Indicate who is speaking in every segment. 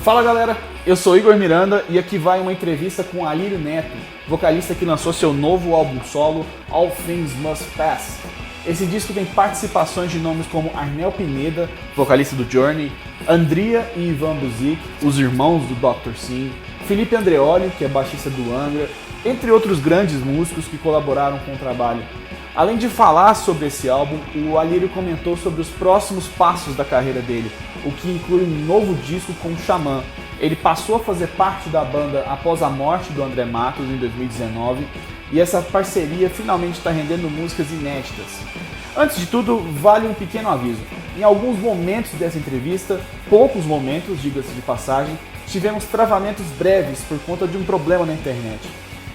Speaker 1: Fala galera, eu sou Igor Miranda e aqui vai uma entrevista com Alírio Neto, vocalista que lançou seu novo álbum solo, All Things Must Pass. Esse disco tem participações de nomes como Arnel Pineda, vocalista do Journey, Andria e Ivan Buzik, os irmãos do Dr. Sim, Felipe Andreoli, que é baixista do Angra, entre outros grandes músicos que colaboraram com o trabalho. Além de falar sobre esse álbum, o Alírio comentou sobre os próximos passos da carreira dele, o que inclui um novo disco com o Xamã. Ele passou a fazer parte da banda após a morte do André Matos em 2019 e essa parceria finalmente está rendendo músicas inéditas. Antes de tudo, vale um pequeno aviso. Em alguns momentos dessa entrevista, poucos momentos, diga-se de passagem, tivemos travamentos breves por conta de um problema na internet.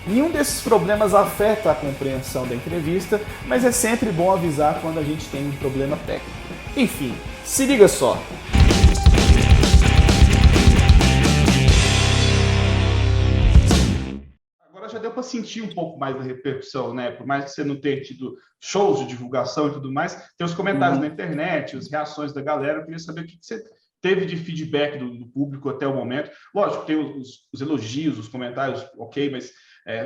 Speaker 1: Nenhum desses problemas afeta a compreensão da entrevista, mas é sempre bom avisar quando a gente tem um problema técnico. Enfim, se liga só! Agora já deu para sentir um pouco mais da repercussão, né? Por mais que você não tenha tido shows de divulgação e tudo mais, tem os comentários na internet, as reações da galera. Eu queria saber o que você teve de feedback do público até o momento. Lógico, tem os elogios, os comentários, ok, mas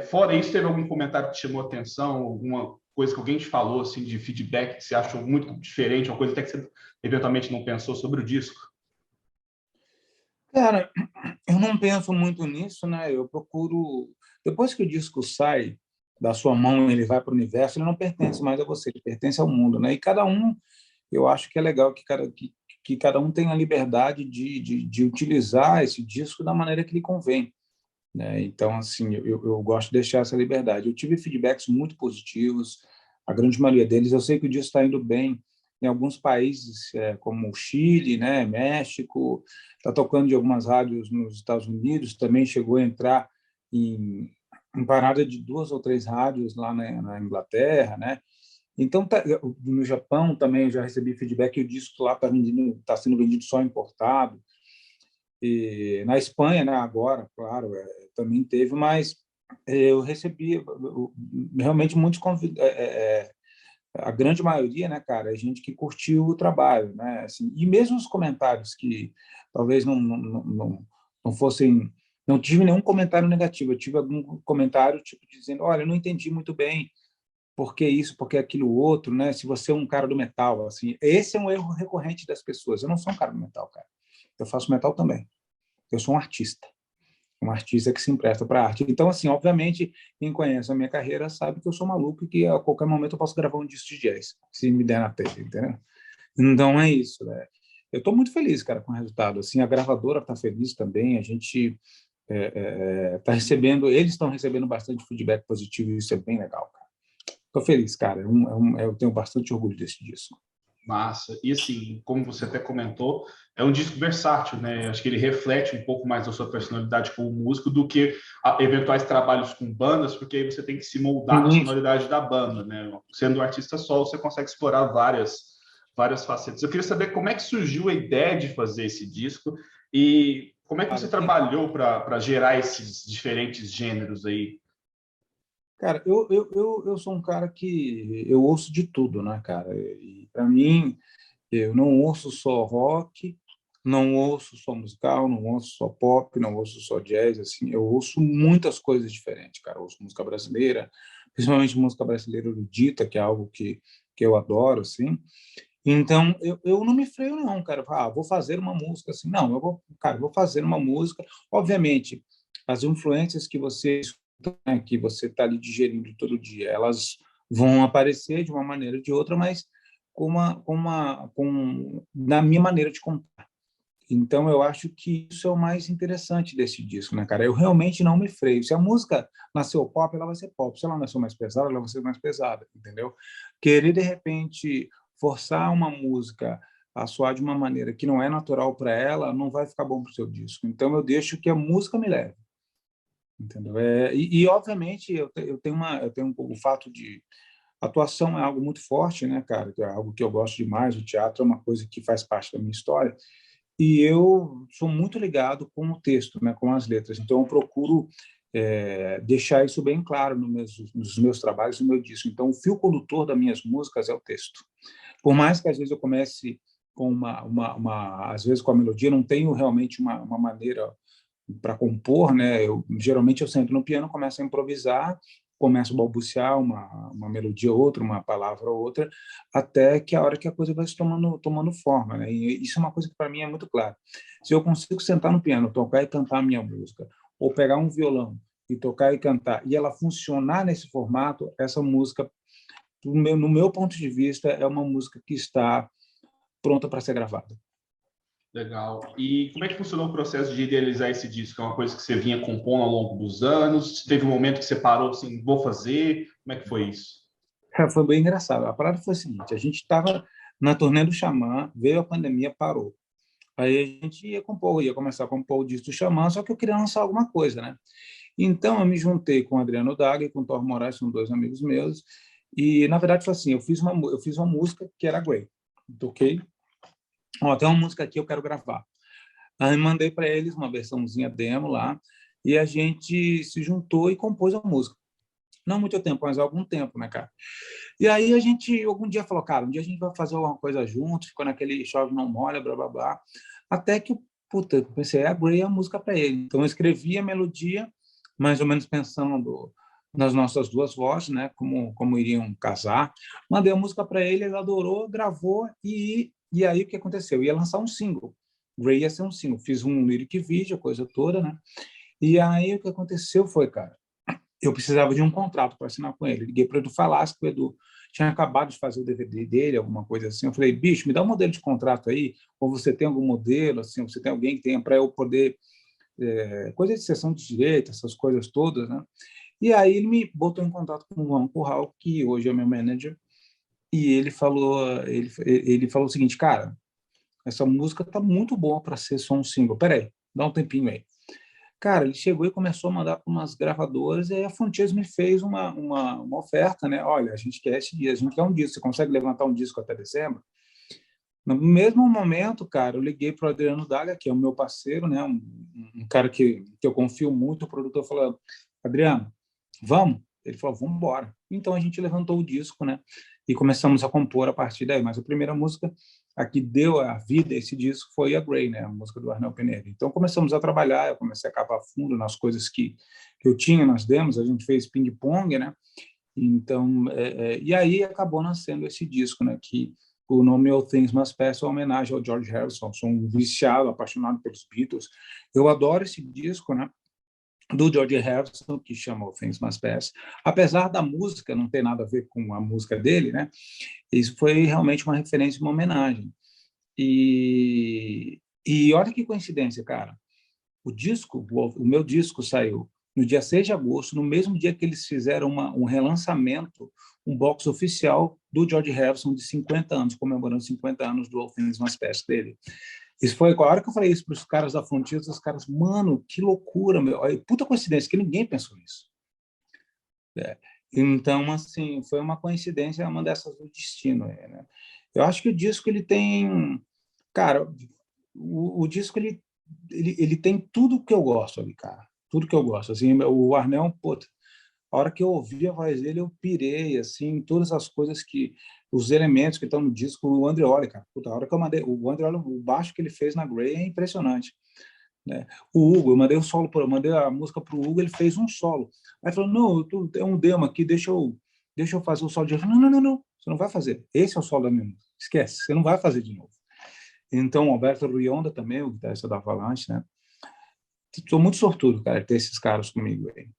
Speaker 1: fora isso, teve algum comentário que te chamou a atenção, alguma coisa que alguém te falou assim, de feedback que você achou muito diferente, uma coisa até que você eventualmente não pensou sobre o disco?
Speaker 2: Cara, eu não penso muito nisso, né? Eu procuro. Depois que o disco sai da sua mão, ele vai para o universo, ele não pertence mais a você, ele pertence ao mundo, né? E cada um, eu acho que é legal que cada um tenha a liberdade de utilizar esse disco da maneira que lhe convém, né? Então, assim, eu gosto de deixar essa liberdade. Eu tive feedbacks muito positivos, a grande maioria deles. Eu sei que o disco está indo bem em alguns países, como o Chile, né, México, está tocando de algumas rádios nos Estados Unidos, também chegou a entrar em parada de 2 ou 3 rádios lá na Inglaterra, né? Então, no Japão também eu já recebi feedback que o disco lá está sendo vendido só importado. E na Espanha, né, agora, claro, também teve, mas eu recebi realmente muitos convidados, a grande maioria, né, cara, é gente que curtiu o trabalho, né, assim, e mesmo os comentários que talvez não fossem, não tive nenhum comentário negativo, eu tive algum comentário tipo dizendo, olha, eu não entendi muito bem por que isso, por que aquilo outro, né, se você é um cara do metal, assim, esse é um erro recorrente das pessoas, eu não sou um cara do metal, cara, eu faço metal também, eu sou um artista que se empresta para arte. Então, assim, obviamente, quem conhece a minha carreira sabe que eu sou maluco e que a qualquer momento eu posso gravar um disco de jazz, se me der na telha, entendeu? Então, é isso, né? Eu estou muito feliz, cara, com o resultado. Assim, a gravadora está feliz também, a gente está recebendo, eles estão recebendo bastante feedback positivo e isso é bem legal, cara. Estou feliz, cara. Eu tenho bastante orgulho desse disco.
Speaker 1: Massa. E assim, como você até comentou, é um disco versátil, né? Acho que ele reflete um pouco mais a sua personalidade como músico do que eventuais trabalhos com bandas, porque aí você tem que se moldar na
Speaker 2: Isso.
Speaker 1: sonoridade da banda, né? Sendo um artista solo, você consegue explorar várias facetas. Eu queria saber como é que surgiu a ideia de fazer esse disco e como é que você trabalhou para gerar esses diferentes gêneros aí.
Speaker 2: Cara, eu sou um cara que eu ouço de tudo, né, cara? E para mim, eu não ouço só rock, não ouço só musical, não ouço só pop, não ouço só jazz, assim, eu ouço muitas coisas diferentes, cara. Eu ouço música brasileira, principalmente música brasileira erudita, que é algo que eu adoro, assim. Então, eu não me freio, não, cara. Vou fazer uma música assim. Não, vou fazer uma música. Obviamente, as influências que você escuta, né, que você está ali digerindo todo dia, elas vão aparecer de uma maneira ou de outra, mas na minha maneira de contar. Então, eu acho que isso é o mais interessante desse disco, né, cara? Eu realmente não me freio. Se a música nasceu pop, ela vai ser pop. Se ela nasceu mais pesada, ela vai ser mais pesada, entendeu? Querer, de repente, forçar uma música a soar de uma maneira que não é natural para ela, não vai ficar bom para o seu disco. Então, eu deixo que a música me leve, entendeu? Obviamente, eu tenho o fato de atuação é algo muito forte, né, cara? Que é algo que eu gosto demais. O teatro é uma coisa que faz parte da minha história. E eu sou muito ligado com o texto, né, com as letras. Então, eu procuro deixar isso bem claro nos meus trabalhos, no meu disco. Então, o fio condutor das minhas músicas é o texto. Por mais que, às vezes, eu comece com às vezes com a melodia, não tenho realmente uma maneira para compor, né? Geralmente eu sento no piano, começo a improvisar, começo a balbuciar uma melodia ou outra, uma palavra ou outra, até que a hora que a coisa vai se tomando forma, né? E isso é uma coisa que para mim é muito claro. Se eu consigo sentar no piano, tocar e cantar a minha música, ou pegar um violão e tocar e cantar, e ela funcionar nesse formato, essa música, no meu ponto de vista, é uma música que está pronta para ser gravada.
Speaker 3: Legal. E como é que funcionou o processo de idealizar esse disco? É uma coisa que você vinha compondo ao longo dos anos? Teve um momento que você parou assim, vou fazer? Como é que foi isso?
Speaker 2: Foi bem engraçado. A parada foi a seguinte, a gente estava na turnê do Xamã, veio a pandemia, parou. Aí a gente ia começar a compor o disco do Xamã, só que eu queria lançar alguma coisa, né? Então eu me juntei com o Adriano Daga e com o Thor Moraes, são dois amigos meus, e na verdade foi assim, eu fiz uma música que era Grey. Toquei, tem uma música aqui eu quero gravar. Aí mandei para eles uma versãozinha demo lá, e a gente se juntou e compôs a música. Não muito tempo, mas algum tempo, né, cara? E aí a gente, algum dia, falou, cara, um dia a gente vai fazer alguma coisa junto, ficou naquele chove não molha, blá, blá, blá. Até que, puta, eu pensei, a Grey é a música para ele. Então eu escrevi a melodia, mais ou menos pensando nas nossas duas vozes, né, como iriam casar. Mandei a música para ele, ele adorou, gravou, e aí o que aconteceu? Ia lançar um single. Grey ia ser um single. Fiz um lyric video, coisa toda, né? E aí o que aconteceu foi, cara, eu precisava de um contrato para assinar com ele. Liguei para o Edu Falaschi, o Edu tinha acabado de fazer o DVD dele, alguma coisa assim. Eu falei, bicho, me dá um modelo de contrato aí, ou você tem algum modelo, assim, você tem alguém que tenha para eu poder... coisa de cessão de direito, essas coisas todas, né? E aí ele me botou em contato com o Juan Curral, que hoje é meu manager, e ele falou o seguinte, cara, essa música tá muito boa para ser só um single. Peraí, dá um tempinho aí. Cara, ele chegou e começou a mandar para umas gravadoras, e aí a Frontiers me fez uma oferta, né? Olha, a gente quer esse dia, a gente quer um disco, você consegue levantar um disco até dezembro? No mesmo momento, cara, eu liguei para o Adriano Daga, que é o meu parceiro, né? Um cara que eu confio muito, o produtor falou, Adriano, vamos? Ele falou, vamos embora. Então a gente levantou o disco, né? E começamos a compor a partir daí. Mas a primeira música a que deu a vida a esse disco foi a Grey, né? A música do Arnel Pineda. Então começamos a trabalhar, eu comecei a cavar fundo nas coisas que eu tinha nas demos, a gente fez ping-pong, né? Então, e aí acabou nascendo esse disco, né? Que o nome All Things Must Pass é uma homenagem ao George Harrison. Sou um viciado, apaixonado pelos Beatles. Eu adoro esse disco, né? Do George Harrison, que chama All Things Must Pass. Apesar da música não ter nada a ver com a música dele, né? Isso foi realmente uma referência, uma homenagem. E olha que coincidência, cara. O meu disco saiu no dia 6 de agosto, no mesmo dia que eles fizeram um relançamento, um box oficial do George Harrison de 50 anos, comemorando 50 anos do All Things Must Pass dele. Isso foi a hora que eu falei isso para os caras da Frontiers, os caras, mano, que loucura, meu. Puta coincidência, que ninguém pensou nisso. Então, assim, foi uma coincidência, uma dessas do destino. Né? Eu acho que o disco, ele tem... Cara, o disco, ele tem tudo que eu gosto ali, cara. Tudo que eu gosto. Assim, o Arnel, puta, a hora que eu ouvi a voz dele, eu pirei, assim, todas as coisas os elementos que estão no disco, o Andreoli, cara, puta, a hora que eu mandei, o Andreoli, o baixo que ele fez na Grey é impressionante, né? O Hugo, eu mandei a música pro Hugo, ele fez um solo. Aí falou, não, tem um demo aqui, deixa eu fazer o solo de novo. Não, você não vai fazer. Esse é o solo da minha música. Esquece, você não vai fazer de novo. Então, o Alberto Rionda também, o guitarrista da Avalanche, né? Estou muito sortudo, cara, ter esses caras comigo aí.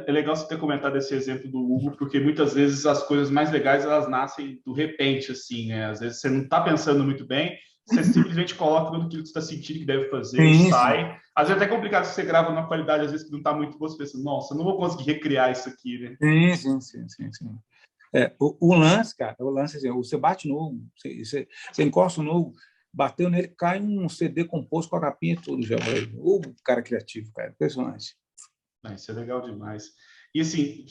Speaker 3: É legal você ter comentado esse exemplo do Hugo, porque muitas vezes as coisas mais legais, elas nascem do repente, assim, né? Às vezes você não está pensando muito bem, você simplesmente coloca tudo aquilo que você está sentindo que deve fazer e sai. Às vezes é até complicado se você grava numa qualidade, às vezes, que não está muito boa, você pensa, nossa, não vou conseguir recriar isso aqui, né?
Speaker 2: Sim. O lance, cara, assim, você bate no Hugo, você encosta no Hugo, bateu nele, cai um CD composto com a capinha e tudo, já. O cara criativo, cara, impressionante.
Speaker 3: Isso é legal demais. E assim,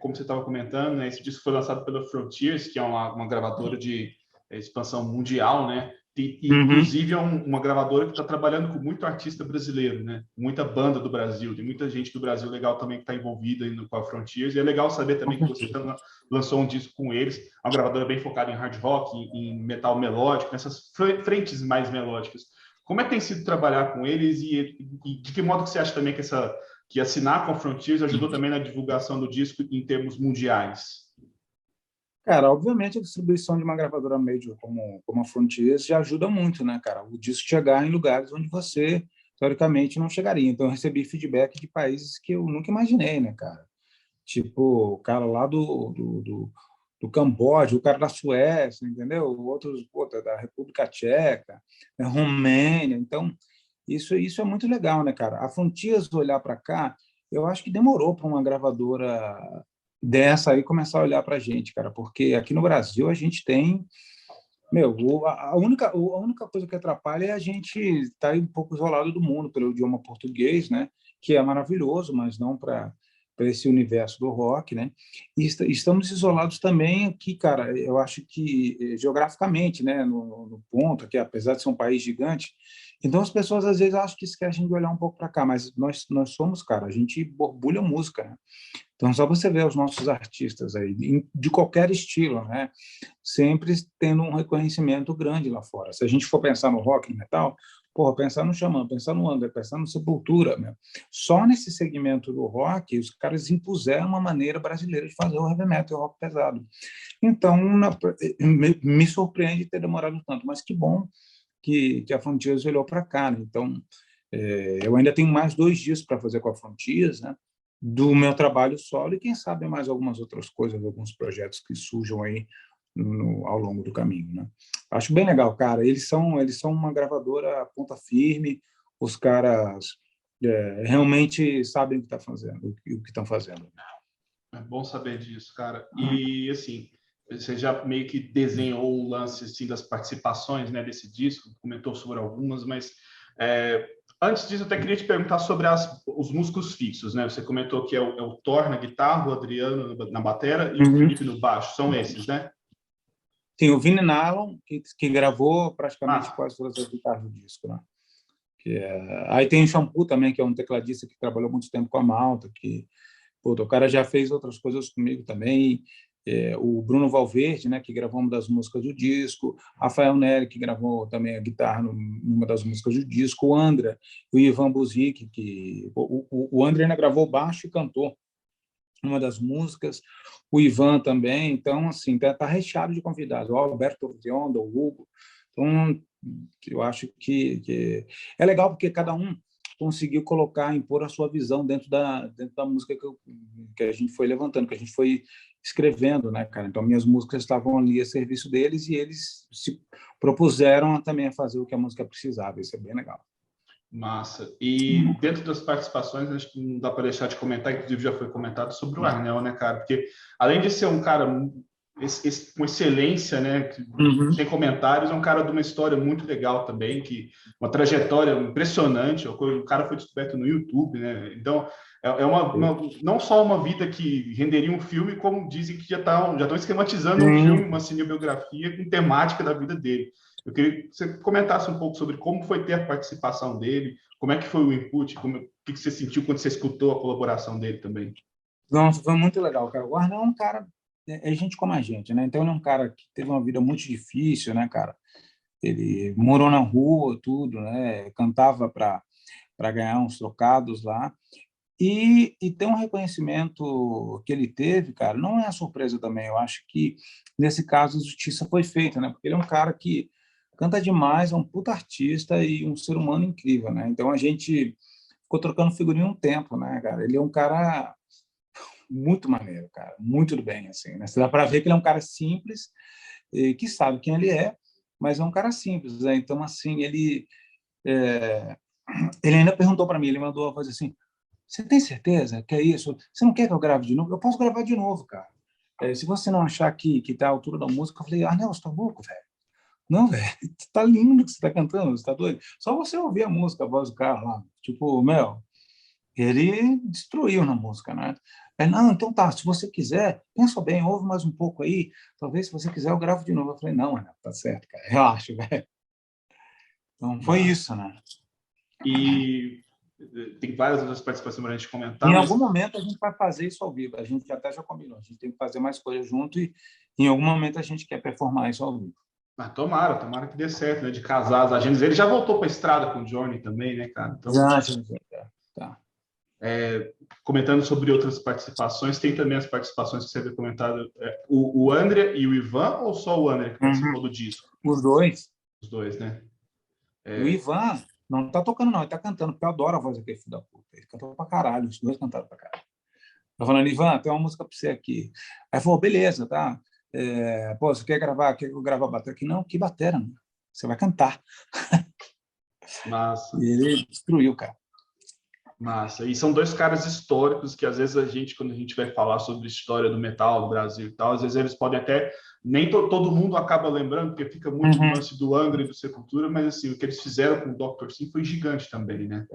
Speaker 3: como você estava comentando, né, esse disco foi lançado pela Frontiers, que é uma gravadora de expansão mundial, né?
Speaker 2: Uhum.
Speaker 3: Inclusive, é uma gravadora que está trabalhando com muito artista brasileiro, né? Muita banda do Brasil, tem muita gente do Brasil legal também que está envolvida com a Frontiers, e é legal saber também que você lançou um disco com eles, é uma gravadora bem focada em hard rock, em metal melódico, nessas frentes mais melódicas. Como é que tem sido trabalhar com eles e de que modo que você acha também que assinar com a Frontiers ajudou também na divulgação do disco em termos mundiais?
Speaker 2: Cara, obviamente a distribuição de uma gravadora major como a Frontiers já ajuda muito, né, cara? O disco chegar em lugares onde você, teoricamente, não chegaria. Então, eu recebi feedback de países que eu nunca imaginei, né, cara? Tipo, o cara lá do Camboja, o cara da Suécia, entendeu? Outros, pô, da República Tcheca, da Romênia. Então, isso é muito legal, né, cara? A Frontiers olhar para cá, eu acho que demorou para uma gravadora dessa aí começar a olhar para a gente, cara, porque aqui no Brasil a gente tem, meu, a única coisa que atrapalha é a gente estar um pouco isolado do mundo pelo idioma português, né, que é maravilhoso, mas não para esse universo do rock, né? E estamos isolados também aqui, cara. Eu acho que geograficamente, né, no ponto que apesar de ser um país gigante, então as pessoas às vezes acham que esquecem de olhar um pouco para cá, mas nós somos, cara, a gente borbulha música, né? Então, só você ver os nossos artistas aí, de qualquer estilo, né? Sempre tendo um reconhecimento grande lá fora. Se a gente for pensar no rock, no metal, porra, pensar no Xamã, pensar no Angra, pensar no Sepultura, meu. Só nesse segmento do rock, os caras impuseram uma maneira brasileira de fazer o heavy metal e o rock pesado. Então, me surpreende ter demorado tanto, mas que bom que a Frontiers olhou para cá, né? Então, eu ainda tenho mais 2 dias para fazer com a Frontiers, né? Do meu trabalho solo e quem sabe mais algumas outras coisas, alguns projetos que surjam aí ao longo do caminho, né? Acho bem legal, cara. Eles são uma gravadora ponta firme. Os caras realmente sabem o que tá fazendo, o que estão fazendo.
Speaker 3: É bom saber disso, cara. E, assim, você já meio que desenhou o lance assim, das participações, né, desse disco, comentou sobre algumas, mas antes disso, eu até queria te perguntar sobre os músicos fixos, né? Você comentou que é o Thor na guitarra, o Adriano na batera e o
Speaker 2: Uhum.
Speaker 3: Felipe no baixo. São esses, né?
Speaker 2: Tem o Vini Nallon, que gravou praticamente
Speaker 3: Ah,
Speaker 2: quase todas as guitarras do disco, né? Aí tem o Shampoo também, que é um tecladista que trabalhou muito tempo com a Malta, que pô, o cara já fez outras coisas comigo também. O Bruno Valverde, né, que gravou uma das músicas do disco, Rafael Neri, que gravou também a guitarra numa das músicas do disco, o André, o Ivan Buzik, que o André ainda gravou baixo e cantou numa das músicas, o Ivan também. Então, assim, tá recheado de convidados, o Alberto Vionda, o Hugo. Então, eu acho que é legal porque cada um conseguiu colocar, impor a sua visão dentro da música que a gente foi levantando, que a gente foi escrevendo, né, cara? Então, minhas músicas estavam ali a serviço deles e eles se propuseram também a fazer o que a música precisava. Isso é bem legal.
Speaker 3: massa. E dentro das participações, acho que não dá para deixar de comentar, inclusive já foi comentado sobre o Arnel, né, cara? Porque além de ser um cara com excelência, né,
Speaker 2: Uhum.
Speaker 3: sem comentários, é um cara de uma história muito legal também, uma trajetória impressionante. O cara foi descoberto no YouTube, né? Então, não só uma vida que renderia um filme, como dizem que já estão esquematizando um filme, uma cinebiografia com temática da vida dele. Eu queria que você comentasse um pouco sobre como foi ter a participação dele, como é que foi o input, o que você sentiu quando você escutou a colaboração dele também.
Speaker 2: Nossa, foi muito legal, cara. O Arnão é um cara, é gente como a gente, né? Então, ele é um cara que teve uma vida muito difícil, né, cara? Ele morou na rua, tudo, né? Cantava para ganhar uns trocados lá. E tem um reconhecimento que ele teve, cara, não é a surpresa também. Eu acho que, nesse caso, a justiça foi feita, né? Porque ele é um cara que canta demais, é um puta artista e um ser humano incrível, né? Então, a gente ficou trocando figurinha um tempo, né, cara? Ele é um cara muito maneiro, cara, muito do bem, assim, né? Você dá para ver que ele é um cara simples, que sabe quem ele é, mas é um cara simples, né? Então, assim, é, ele ainda perguntou para mim, ele mandou uma coisa assim: você tem certeza que é isso? Você não quer que eu grave de novo? Eu posso gravar de novo, cara. Se você não achar que tá à altura da música, eu falei: ah, não, você tá louco, velho. Não, velho, tá lindo que você tá cantando, você tá doido. Só você ouvir a música, a voz do cara lá. Tipo, meu, ele destruiu na música, né? Não, então tá, se você quiser, pensa bem, ouve mais um pouco aí, talvez se você quiser eu gravo de novo. Eu falei: não, Ana, tá certo, cara, relaxa, velho. Então, foi isso, né?
Speaker 3: E tem várias outras participações para a gente comentar.
Speaker 2: Em algum momento a gente vai fazer isso ao vivo. A gente até já combinou. A gente tem que fazer mais coisas junto e em algum momento a gente quer performar isso ao vivo.
Speaker 3: Tomara que dê certo, né? De casar as agendas. Ele já voltou para a estrada com o Johnny também, né, cara? Então,
Speaker 2: Já. Tá.
Speaker 3: Comentando sobre outras participações, tem também as participações que você havia comentado. O André e o Ivan, ou só o André que participou do disco?
Speaker 2: Os dois.
Speaker 3: Os dois, né?
Speaker 2: O Ivan não tá tocando, não. Ele tá cantando, porque eu adoro a voz daquele filho da puta. Ele cantou pra caralho. Os dois cantaram pra caralho. Eu falando, Ivan, tem uma música pra você aqui. Aí falou, beleza, tá? Pô, você quer gravar? Quer que eu grave a bateria aqui? Não, que bateria, mano. Você vai cantar.
Speaker 3: Massa.
Speaker 2: E ele destruiu, cara.
Speaker 3: Massa. E são dois caras históricos que, às vezes, quando a gente vai falar sobre a história do metal do Brasil e tal, às vezes eles podem até... Nem todo mundo acaba lembrando, porque fica muito no lance do Angra e do Sepultura, mas, assim, o que eles fizeram com o Dr. Sim foi gigante também, né?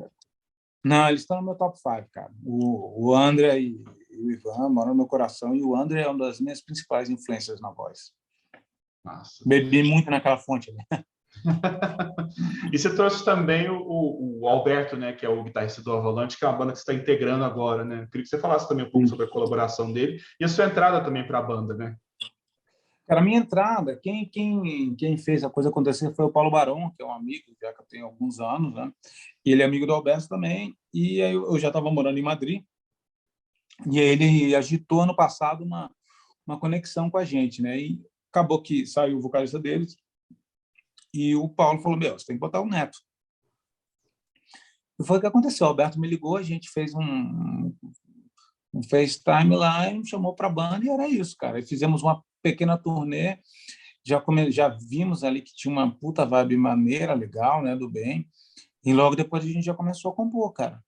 Speaker 2: Não, eles estão no meu top 5, cara. O André e o Ivan moram no meu coração, e o André é uma das minhas principais influências na voz.
Speaker 3: Massa.
Speaker 2: Bebi muito naquela fonte, né?
Speaker 3: E você trouxe também o Alberto, né, que é o guitarrista do Avalanche, que é uma banda que você está integrando agora, né? Eu queria que você falasse também um pouco sobre a colaboração dele e a sua entrada também para a banda, né?
Speaker 2: Cara, a minha entrada, quem fez a coisa acontecer foi o Paulo Barão, que é um amigo, já que eu tenho alguns anos, né? E ele é amigo do Alberto também, e aí eu já estava morando em Madrid, e aí ele agitou ano passado uma conexão com a gente, né? E acabou que saiu o vocalista deles, e o Paulo falou, você tem que botar o Neto. E foi o que aconteceu. O Alberto me ligou, a gente fez um FaceTime lá e me chamou para a banda, e era isso, cara. E fizemos uma pequena turnê, já vimos ali que tinha uma puta vibe maneira, legal, né, do bem, e logo depois a gente já começou a compor, cara.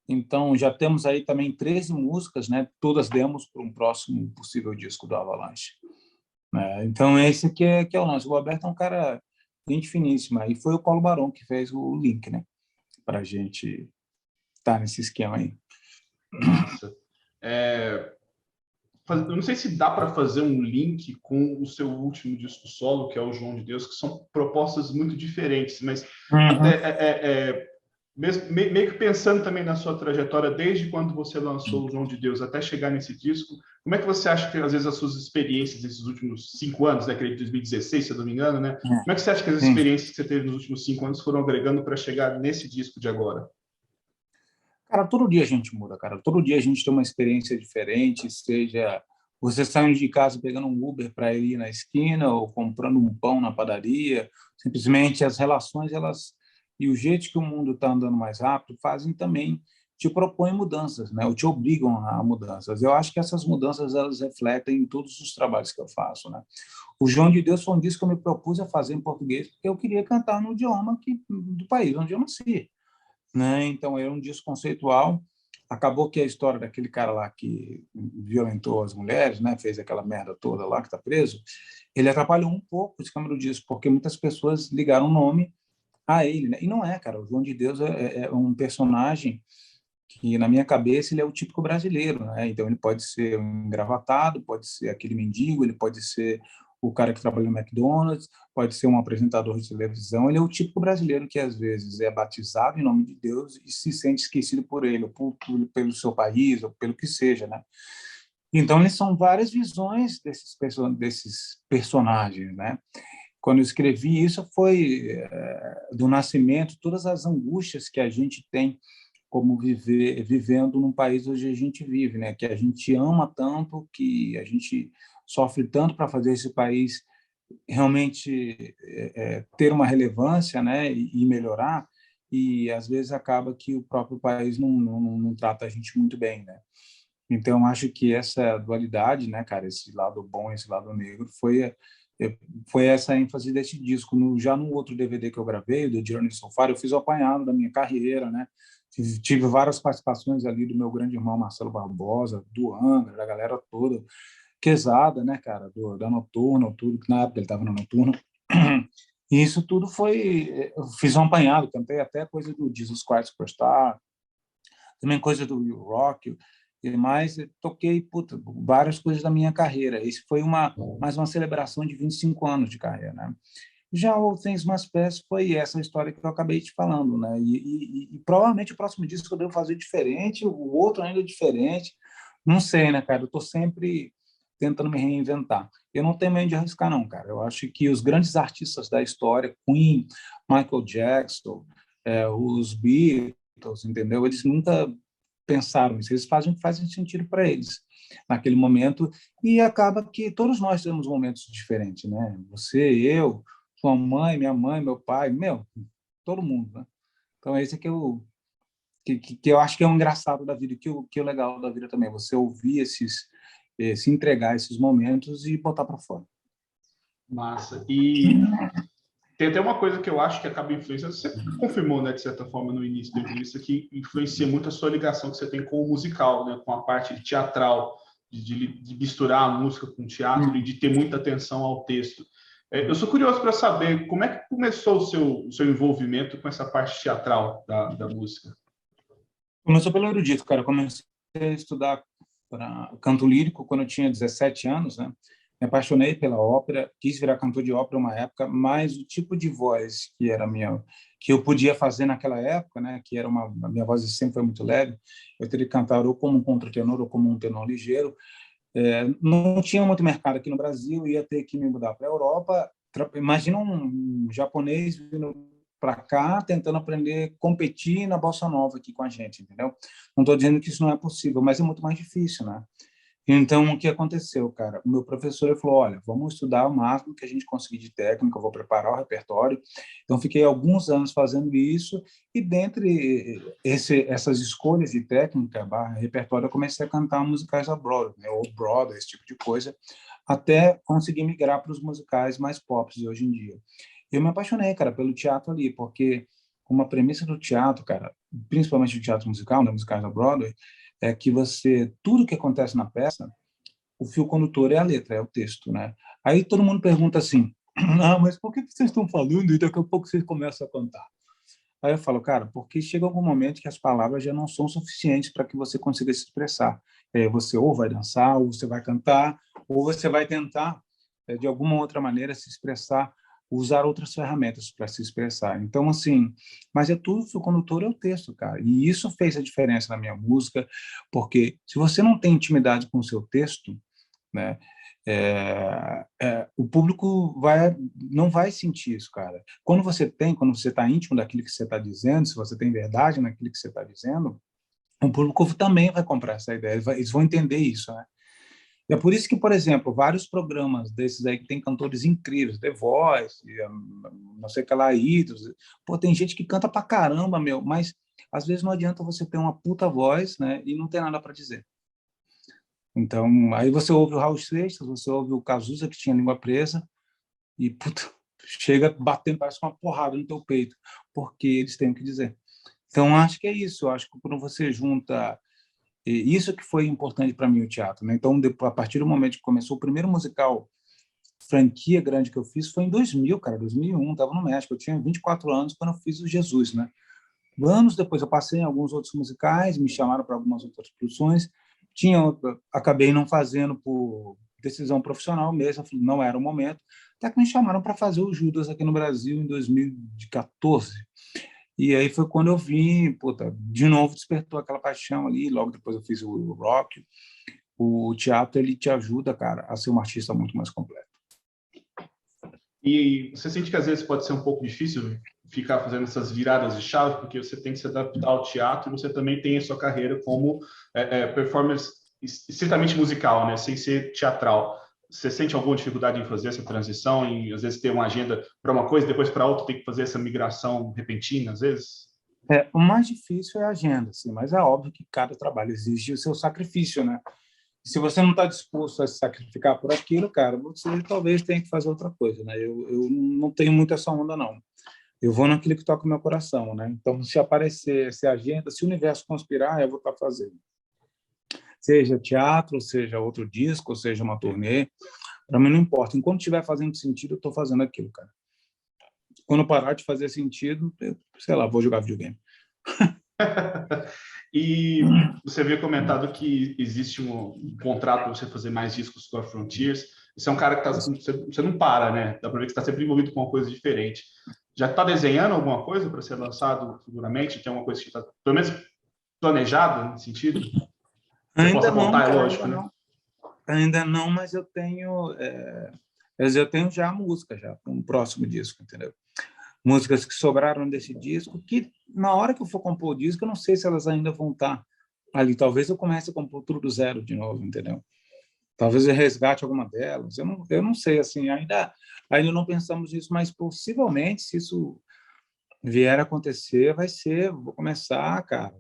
Speaker 2: Então, já temos aí também 13 músicas, né, todas demos para um próximo possível disco do Avalanche. Então, esse que é o lance. O Alberto é um cara gente finíssima, e foi o Paulo Barão que fez o link, né, para a gente estar nesse esquema aí.
Speaker 3: Nossa. Eu não sei se dá para fazer um link com o seu último disco solo, que é o João de Deus, que são propostas muito diferentes, mas meio que pensando também na sua trajetória, desde quando você lançou o João de Deus até chegar nesse disco, como é que você acha que, às vezes, as suas experiências nesses últimos 5 anos, né, aquele de 2016, se eu não me engano, né? Como é que você acha que as experiências que você teve nos últimos 5 anos foram agregando para chegar nesse disco de agora?
Speaker 2: Cara, todo dia a gente muda, cara. Todo dia a gente tem uma experiência diferente, seja você saindo de casa pegando um Uber para ir na esquina ou comprando um pão na padaria. Simplesmente as relações, e o jeito que o mundo está andando mais rápido fazem também, te propõem mudanças, né? Ou te obrigam a mudanças. Eu acho que essas mudanças, elas refletem em todos os trabalhos que eu faço, né? O João de Deus foi um disco que eu me propus a fazer em português porque eu queria cantar no idioma do país onde eu nasci, né? Então, era um disco conceitual. Acabou que a história daquele cara lá que violentou as mulheres, né, fez aquela merda toda lá, que está preso, ele atrapalhou um pouco o esquema do disco, porque muitas pessoas ligaram o nome a ele, né? E não é, cara. O João de Deus é um personagem que, na minha cabeça, ele é o típico brasileiro, né? Então, ele pode ser um engravatado, pode ser aquele mendigo, ele pode ser o cara que trabalha no McDonald's, pode ser um apresentador de televisão. Ele é o típico brasileiro que, às vezes, é batizado em nome de Deus e se sente esquecido por ele, ou pelo seu país, ou pelo que seja, né? Então, eles são várias visões desses personagens, né? Quando eu escrevi isso, foi do nascimento, todas as angústias que a gente tem como vivendo num país onde a gente vive, né? Que a gente ama tanto, que a gente sofre tanto para fazer esse país realmente ter uma relevância, né? E melhorar, e às vezes acaba que o próprio país não trata a gente muito bem, né? Então, acho que essa dualidade, né, cara, esse lado bom, esse lado negro, foi essa ênfase desse disco. Já no outro DVD que eu gravei, do Journey So Far, eu fiz o apanhado da minha carreira, né? Tive várias participações ali do meu grande irmão Marcelo Barbosa, do Angra, da galera toda, Quesada, né, cara, da Noturna, tudo, que na época ele estava na Noturna. E isso tudo eu fiz um apanhado, cantei até coisa do Jesus Christ Superstar, também coisa do Will Rock, mas toquei várias coisas da minha carreira. Isso foi mais uma celebração de 25 anos de carreira, né? Já o Things Must Pass foi essa história que eu acabei te falando, né? E provavelmente o próximo disco eu devo fazer diferente, o outro ainda diferente. Não sei, né, cara? Eu estou sempre tentando me reinventar. Eu não tenho medo de arriscar, não, cara. Eu acho que os grandes artistas da história, Queen, Michael Jackson, os Beatles, entendeu? Eles nunca pensaram isso. Eles fazem o que faz sentido para eles naquele momento e acaba que todos nós temos momentos diferentes, né? Você, eu, sua mãe, minha mãe, meu pai, todo mundo, né? Então esse é que eu acho que é o engraçado da vida, que é o legal da vida também, você ouvir se entregar a esses momentos e botar para fora.
Speaker 3: Massa. E tem até uma coisa que eu acho que acaba influenciando, você confirmou, né, de certa forma, no início da entrevista, que influencia muito a sua ligação que você tem com o musical, né, com a parte teatral, de misturar a música com o teatro e de ter muita atenção ao texto. Eu sou curioso para saber como é que começou o seu envolvimento com essa parte teatral da música.
Speaker 2: Começou pelo erudito, cara. Eu comecei a estudar para canto lírico quando eu tinha 17 anos, né? Me apaixonei pela ópera, quis virar cantor de ópera uma época, mas o tipo de voz que eu podia fazer naquela época, né, que era a minha voz sempre foi muito leve, eu teria que cantar ou como um contratenor ou como um tenor ligeiro. Não tinha muito mercado aqui no Brasil, ia ter que me mudar para a Europa. Imagina um japonês vindo para cá tentando aprender, competir na bossa nova aqui com a gente, entendeu? Não estou dizendo que isso não é possível, mas é muito mais difícil, né? Então, o que aconteceu, cara? O meu professor falou, olha, vamos estudar o máximo que a gente conseguir de técnica, eu vou preparar o repertório. Então, fiquei alguns anos fazendo isso e, dentre essas escolhas de técnica, repertório, eu comecei a cantar musicais da Broadway, né? Ou Broadway, esse tipo de coisa, até conseguir migrar para os musicais mais pop de hoje em dia. Eu me apaixonei, cara, pelo teatro ali, porque uma premissa do teatro, cara, principalmente do teatro musical, né, musicais da Broadway, é que tudo que acontece na peça, o fio condutor é a letra, é o texto, né? Aí todo mundo pergunta assim, mas por que vocês estão falando e daqui a pouco vocês começam a cantar? Aí eu falo, cara, porque chega algum momento que as palavras já não são suficientes para que você consiga se expressar. Você ou vai dançar, ou você vai cantar, ou você vai tentar, de alguma outra maneira, se expressar, usar outras ferramentas para se expressar. Então, assim, mas tudo, o condutor é o texto, cara. E isso fez a diferença na minha música, porque se você não tem intimidade com o seu texto, né, o público não vai sentir isso, cara. Quando você está íntimo daquilo que você está dizendo, se você tem verdade naquilo que você está dizendo, o público também vai comprar essa ideia, eles vão entender isso, né? E é por isso que, por exemplo, vários programas desses aí que tem cantores incríveis, The Voice, não sei o que lá, Idols, pô, tem gente que canta pra caramba, mas às vezes não adianta você ter uma puta voz, né, e não ter nada para dizer. Então, aí você ouve o Raul Seixas, você ouve o Cazuza, que tinha língua presa, e puta, chega batendo, parece uma porrada no teu peito, porque eles têm o que dizer. Então, acho que é isso. Eu acho que quando você junta... Isso que foi importante para mim, o teatro, né? Então, a partir do momento que começou o primeiro musical, franquia grande que eu fiz, foi em 2000, cara, 2001, estava no México. Eu tinha 24 anos quando eu fiz o Jesus, né? Anos depois, eu passei em alguns outros musicais, me chamaram para algumas outras produções. Acabei não fazendo por decisão profissional mesmo, não era o momento. Até que me chamaram para fazer o Judas aqui no Brasil em 2014. E aí foi quando eu vim, puta, de novo despertou aquela paixão ali. Logo depois eu fiz o rock. O teatro, ele te ajuda, cara, a ser um artista muito mais completo.
Speaker 3: E você sente que às vezes pode ser um pouco difícil ficar fazendo essas viradas de chave, porque você tem que se adaptar ao teatro e você também tem a sua carreira como performance estritamente musical, né, sem ser teatral. Você sente alguma dificuldade em fazer essa transição, em às vezes ter uma agenda para uma coisa, depois para outra, tem que fazer essa migração repentina, às vezes?
Speaker 2: O mais difícil é a agenda, assim, mas é óbvio que cada trabalho exige o seu sacrifício, né? Se você não está disposto a se sacrificar por aquilo, cara, você talvez tenha que fazer outra coisa, né? Eu não tenho muito essa onda, não. Eu vou naquilo que toca o meu coração, né? Então, se aparecer, se agenda, se o universo conspirar, eu vou estar fazendo. Seja teatro, seja outro disco, seja uma turnê, para mim não importa. Enquanto estiver fazendo sentido, eu estou fazendo aquilo, cara. Quando parar de fazer sentido, sei lá, vou jogar videogame.
Speaker 3: E você havia comentado que existe um contrato para você fazer mais discos com a Frontiers. Você é um cara que você não para, né? Dá para ver que você está sempre envolvido com uma coisa diferente. Já está desenhando alguma coisa para ser lançado futuramente? Tem alguma coisa que está, pelo menos, planejado nesse sentido? Você
Speaker 2: Ainda
Speaker 3: possa
Speaker 2: não,
Speaker 3: contar, é
Speaker 2: cara,
Speaker 3: lógico,
Speaker 2: ainda
Speaker 3: né?
Speaker 2: não. Ainda não, mas eu tenho já a música já para um próximo disco, entendeu? Músicas que sobraram desse disco, que na hora que eu for compor o disco, eu não sei se elas ainda vão estar ali. Talvez eu comece a compor tudo do zero de novo, entendeu? Talvez eu resgate alguma delas. Eu não sei, assim, ainda não pensamos nisso, mas possivelmente, se isso vier a acontecer, vou começar, cara,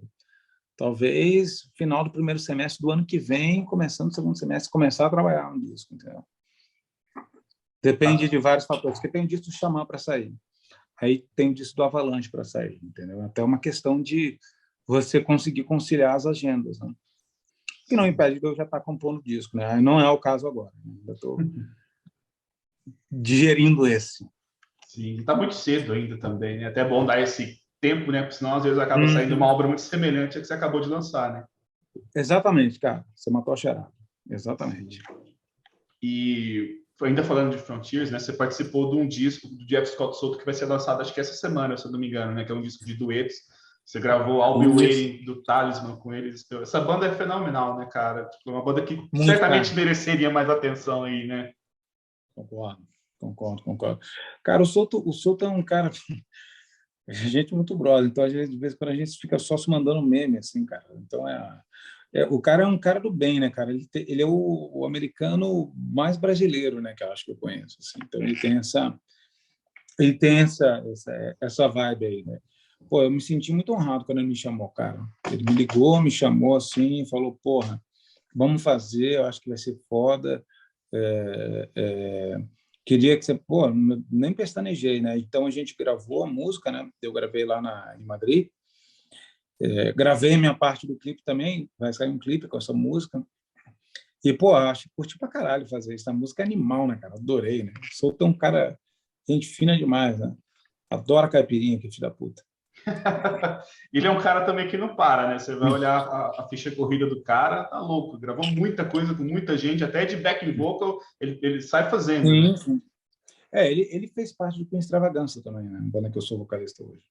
Speaker 2: talvez final do primeiro semestre do ano que vem, começando o segundo semestre, começar a trabalhar no disco, entendeu? Depende de vários fatores, porque tem o disco do Xamã para sair, aí tem o disco do Avalanche para sair, entendeu? Até uma questão de você conseguir conciliar as agendas, né? Que não impede de eu já estar compondo disco, né? Não é o caso agora, né? Ainda estou digerindo esse.
Speaker 3: Sim, está muito cedo ainda também, né? Até é bom dar esse tempo, né? Porque senão às vezes acaba saindo uma obra muito semelhante à que você acabou de lançar, né?
Speaker 2: Exatamente, cara. Você matou a charada. Exatamente.
Speaker 3: E ainda falando de Frontiers, né? Você participou de um disco do Jeff Scott Soto que vai ser lançado, acho que essa semana, se eu não me engano, né? Que é um disco de duetos. Você gravou I'll Be Waiting do Talisman com eles. Essa banda é fenomenal, né, cara? Tipo, uma banda que
Speaker 2: Muito,
Speaker 3: certamente
Speaker 2: cara.
Speaker 3: mereceria mais atenção aí, né?
Speaker 2: Concordo. Cara, o Souto é um cara... A gente é muito brother, então, às vezes, de vez em quando, a gente fica só se mandando meme, assim, cara. Então, o cara é um cara do bem, né, cara? Ele é o americano mais brasileiro, né, que eu acho que eu conheço, assim. Então, ele tem essa vibe aí, né? Pô, eu me senti muito honrado quando ele me chamou, cara. Ele me ligou, me chamou assim, falou, porra, vamos fazer, eu acho que vai ser foda. Queria que você... Pô, nem pestanejei, né? Então, a gente gravou a música, né? Eu gravei lá em Madrid. Gravei minha parte do clipe também, vai sair um clipe com essa música. E, pô, curti pra caralho fazer isso. A música é animal, né, cara? Adorei, né? Sou tão cara, gente fina demais, né? Adoro a caipirinha, que filho da puta.
Speaker 3: Ele é um cara também que não para, né? Você vai olhar a ficha corrida do cara, tá louco. Gravou muita coisa com muita gente, até de backing vocal ele sai fazendo, né?
Speaker 2: Sim. Ele fez parte do Queen Extravagância também, né? Banda que eu sou vocalista hoje.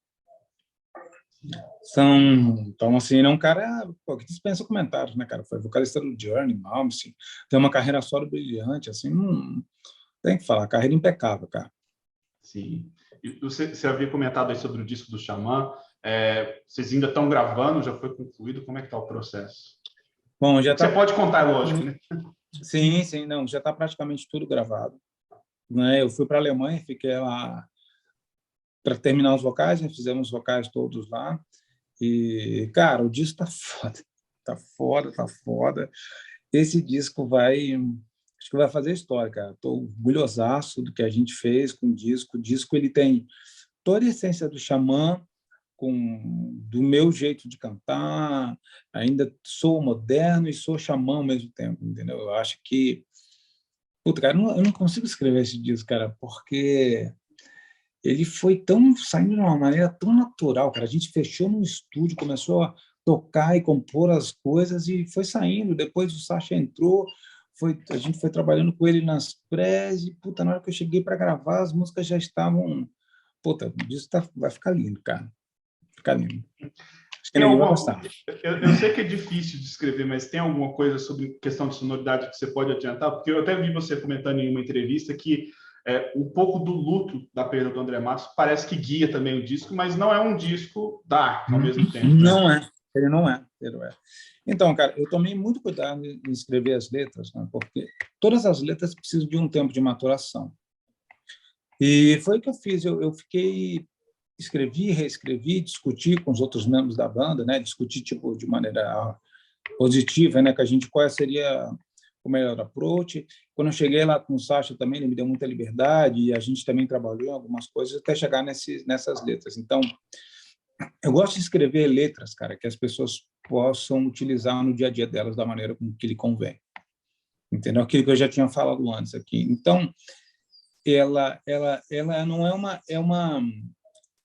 Speaker 2: Então, assim, ele é um cara, pô, que dispensa comentários, né, cara? Foi vocalista do Journey, Malmsteen, tem uma carreira solo brilhante, assim, não tem que falar, carreira impecável, cara.
Speaker 3: Sim. E você havia comentado aí sobre o disco do Xamã. Vocês ainda estão gravando? Já foi concluído? Como é que está o processo?
Speaker 2: Bom, já
Speaker 3: Você
Speaker 2: tá...
Speaker 3: pode contar, lógico, né?
Speaker 2: Sim, não, já está praticamente tudo gravado, né? Eu fui para a Alemanha, fiquei lá para terminar os vocais, né? Fizemos os vocais todos lá. E, cara, o disco tá foda. Tá foda. Esse disco acho que vai fazer história, cara. Tô orgulhosaço do que a gente fez com o disco. O disco, ele tem toda a essência do Xamã, do meu jeito de cantar. Ainda sou moderno e sou Xamã ao mesmo tempo, entendeu? Eu acho que... Puta, cara, eu não consigo escrever esse disco, cara, porque ele foi saindo de uma maneira tão natural, cara. A gente fechou no estúdio, começou a tocar e compor as coisas e foi saindo. Depois o Sacha entrou, a gente foi trabalhando com ele nas prés e, puta, na hora que eu cheguei para gravar, as músicas já estavam... Puta, isso vai ficar lindo, cara. Ficar lindo. Acho que
Speaker 3: Tem
Speaker 2: ninguém vai
Speaker 3: alguma...
Speaker 2: gostar.
Speaker 3: Eu sei que é difícil de escrever, mas tem alguma coisa sobre questão de sonoridade que você pode adiantar? Porque eu até vi você comentando em uma entrevista que um pouco do luto da perda do André Matos parece que guia também o disco, mas não é um disco dark ao mesmo tempo, né?
Speaker 2: Não é. Ele não é. Então, cara, eu tomei muito cuidado em escrever as letras, né, porque todas as letras precisam de um tempo de maturação. E foi o que eu fiz. Eu escrevi, reescrevi, discuti com os outros membros da banda, né? Discuti tipo de maneira positiva, né? Qual seria o melhor approach. Quando eu cheguei lá com o Sacha também, ele me deu muita liberdade e a gente também trabalhou em algumas coisas até chegar nessas letras. Então, eu gosto de escrever letras, cara, que as pessoas possam utilizar no dia a dia delas da maneira como que lhe convém. Entendeu? Aquilo que eu já tinha falado antes aqui. Então, ela não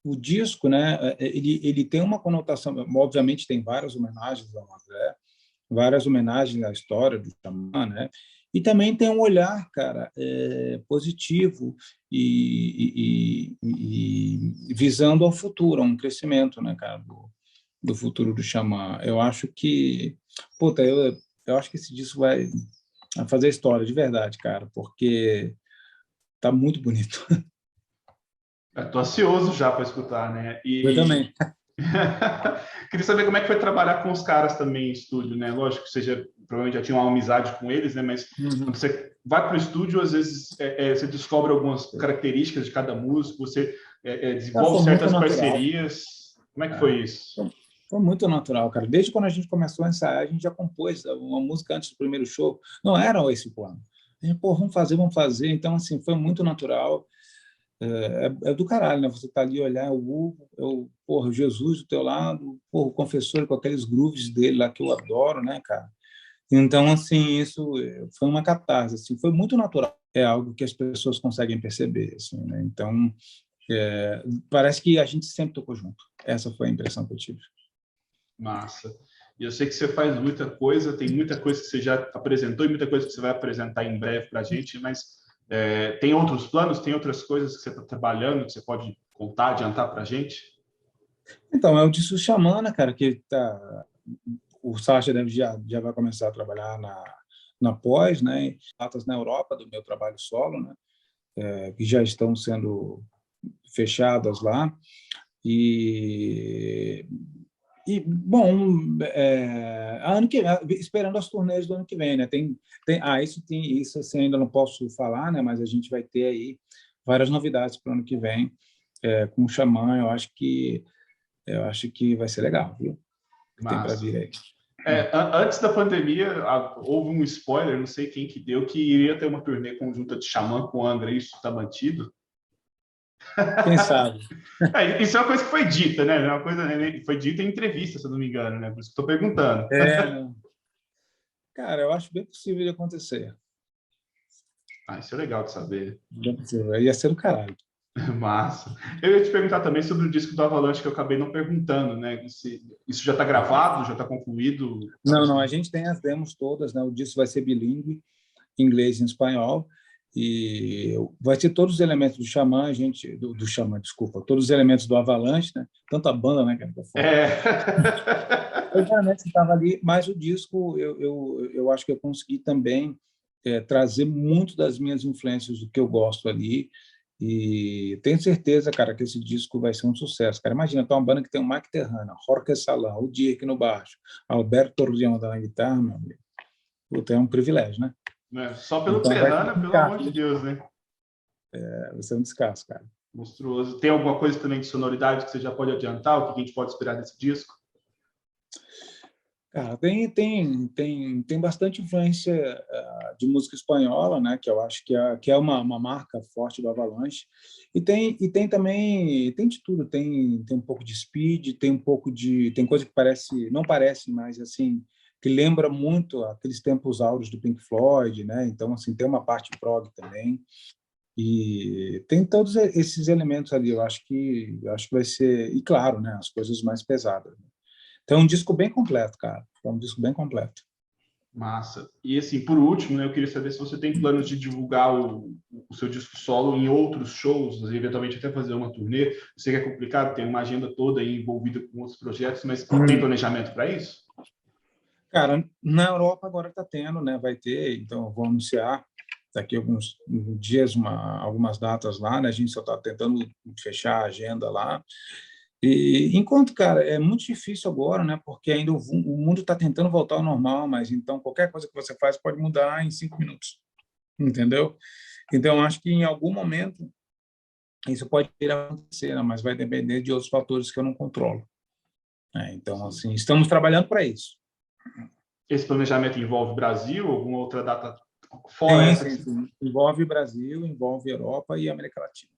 Speaker 2: o disco, né? Ele tem uma conotação, obviamente tem várias homenagens ao André, várias homenagens à história do Xamã, né? E também tem um olhar, cara, positivo e visando ao futuro, a um crescimento, né, cara, do futuro do Xamã. Eu acho que, puta, eu acho que esse disco vai fazer história de verdade, cara, porque tá muito bonito.
Speaker 3: Estou ansioso já para escutar, né?
Speaker 2: Eu também.
Speaker 3: Queria saber como é que foi trabalhar com os caras também em estúdio, né? Lógico que você provavelmente já tinha uma amizade com eles, né? Mas quando você vai para o estúdio, às vezes você descobre algumas características de cada músico, você desenvolve certas parcerias. Como é que foi isso?
Speaker 2: Foi muito natural, cara. Desde quando a gente começou a ensaiar, a gente já compôs uma música antes do primeiro show. Não era esse plano. A gente, pô, vamos fazer. Então, assim, foi muito natural. É do caralho, né? Você tá ali olhar o Hugo, porra, o Jesus do teu lado, porra, o Confessor com aqueles grooves dele lá que eu adoro, né, cara? Então, assim, isso foi uma catarse, assim, foi muito natural. É algo que as pessoas conseguem perceber, assim, né? Então, parece que a gente sempre tocou junto. Essa foi a impressão que eu tive.
Speaker 3: Massa. E eu sei que você faz muita coisa, tem muita coisa que você já apresentou e muita coisa que você vai apresentar em breve para a gente, mas tem outros planos, tem outras coisas que você está trabalhando, que você pode contar, adiantar para a gente?
Speaker 2: Então, é o Disco Xamã, né, cara, que o Sacha já vai começar a trabalhar na pós, né, datas na Europa do meu trabalho solo, né, que já estão sendo fechadas lá. Bom, esperando as turnês do ano que vem, né? Isso assim, ainda não posso falar, né? Mas a gente vai ter aí várias novidades para o ano que vem com o Xamã. Eu acho que vai ser legal, viu? Que tem para vir aí.
Speaker 3: Antes da pandemia, houve um spoiler, não sei quem que deu, que iria ter uma turnê conjunta de Xamã com o André. Isso está mantido?
Speaker 2: Quem sabe?
Speaker 3: Isso é uma coisa que foi dita, né? Uma coisa foi dita em entrevista, se eu não me engano, né? Por isso que estou perguntando.
Speaker 2: Cara, eu acho bem possível de acontecer.
Speaker 3: Isso é legal de saber.
Speaker 2: Bem possível. Ia ser do caralho.
Speaker 3: Massa. Eu ia te perguntar também sobre o disco do Avalanche, que eu acabei não perguntando, né? Isso já está gravado, já está concluído?
Speaker 2: Não, a gente tem as demos todas, né? O disco vai ser bilíngue, inglês e espanhol, e vai ter todos os elementos do Xamã, do Xamã, desculpa, todos os elementos do Avalanche, né? Tanto a banda, né, Eu realmente estava ali, mas o disco eu acho que eu consegui também trazer muito das minhas influências do que eu gosto ali, e tenho certeza, cara, que esse disco vai ser um sucesso, cara. Imagina, tá uma banda que tem o Mike Terrana, Jorge Salão, o Dirk no baixo, Alberto Torrião na guitarra, meu amigo. Puta, é um privilégio, né?
Speaker 3: Só pelo Terrana, pelo amor de Deus, né?
Speaker 2: Vai ser um descasso, cara.
Speaker 3: Monstruoso. Tem alguma coisa também de sonoridade que você já pode adiantar? O que a gente pode esperar desse disco?
Speaker 2: Cara, tem bastante influência de música espanhola, né? Que eu acho que é uma marca forte do Avalanche. E tem também de tudo. Tem um pouco de speed, tem coisa que não parece, mas assim que lembra muito aqueles tempos áureos do Pink Floyd, né? Então assim tem uma parte prog também. E tem todos esses elementos ali. Eu acho que vai ser, e claro, né? As coisas mais pesadas. Então, é um disco bem completo, cara. É um disco bem completo.
Speaker 3: Massa. E, assim, por último, né, eu queria saber se você tem planos de divulgar o seu disco solo em outros shows, eventualmente até fazer uma turnê. Eu sei que é complicado, tem uma agenda toda aí envolvida com outros projetos, mas tem planejamento para isso?
Speaker 2: Cara, na Europa agora está tendo, né? Vai ter, então eu vou anunciar daqui a alguns dias algumas datas lá, né? A gente só está tentando fechar a agenda lá. E enquanto, cara, é muito difícil agora, né? Porque ainda o mundo está tentando voltar ao normal, mas então qualquer coisa que você faz pode mudar em 5 minutos, entendeu? Então acho que em algum momento isso pode ir a acontecer, né? Mas vai depender de outros fatores que eu não controlo. Então, assim, estamos trabalhando para isso.
Speaker 3: Esse planejamento envolve Brasil, alguma outra data fora essa?
Speaker 2: Sim. Envolve Brasil, envolve Europa e América Latina.